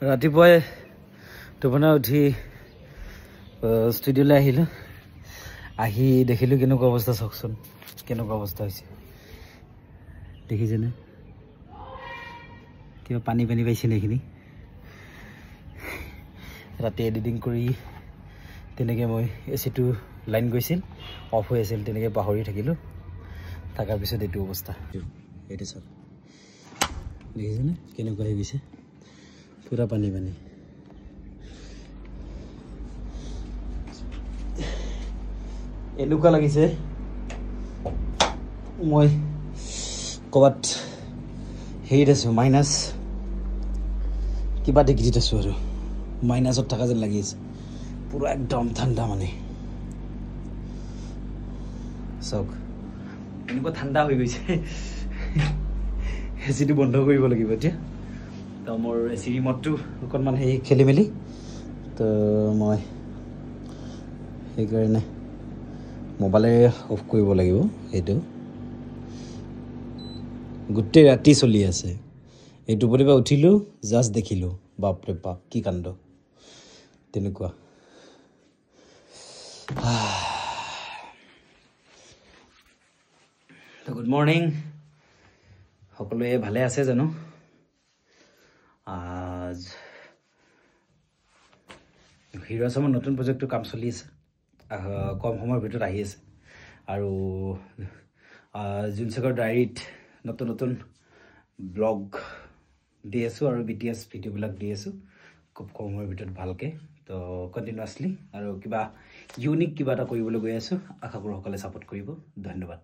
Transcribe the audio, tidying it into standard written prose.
ৰাতিপুৱাই টোপনি উঠি ষ্টুডিঅ'লৈ আহিলোঁ আহি দেখিলোঁ কেনেকুৱা অৱস্থা চাওকচোন কেনেকুৱা অৱস্থা হৈছে দেখিছেনে কিবা পানী পানী পাইছে এইখিনি ৰাতি এডিটিং কৰি তেনেকৈ মই এচিটো লাইন গৈছিল অফ হৈ আছিল তেনেকৈ পাহৰি থাকিলোঁ থকাৰ পিছত এইটো অৱস্থা এইটো চাওক দেখিছেনে কেনেকুৱা হৈ গৈছে পুৰা পানী পানী এনেকুৱা লাগিছে মই ক'ৰবাত হেৰিত আছোঁ মাইনাছ কিবা ডিগ্ৰীত আছোঁ আৰু মাইনাছত থকা যেন লাগি আছে পুৰা একদম ঠাণ্ডা মানে চাওক এনেকুৱা ঠাণ্ডা হৈ গৈছে এচিটো বন্ধ কৰিব লাগিব এতিয়া তো মোৰ এচি ৰিমটটো অকণমান সেই খেলি মেলি তো মই সেইকাৰণে মোবাইলে অফ কৰিব লাগিব এইটো গোটেই ৰাতি চলি আছে এই টোপনিৰ পৰা উঠিলোঁ জাষ্ট দেখিলোঁ বাপৰে বাপ কি কাণ্ড তেনেকুৱা তো গুড মৰ্ণিং সকলোৱে ভালে আছে জানো হিৰ' আছামৰ নতুন প্ৰজেক্টৰ কাম চলি আছে কম সময়ৰ ভিতৰত আহি আছে আৰু জুনচেকৰ ডায়েৰীত নতুন নতুন ব্লগ দি আছোঁ আৰু BTS ভিডিঅ'বিলাক দি আছোঁ খুব কম সময়ৰ ভিতৰত ভালকৈ তো কণ্টিনিউৱাছলি আৰু কিবা ইউনিক কিবা এটা কৰিবলৈ গৈ আছোঁ আশা কৰোঁ সকলোৱে ছাপোৰ্ট কৰিব ধন্যবাদ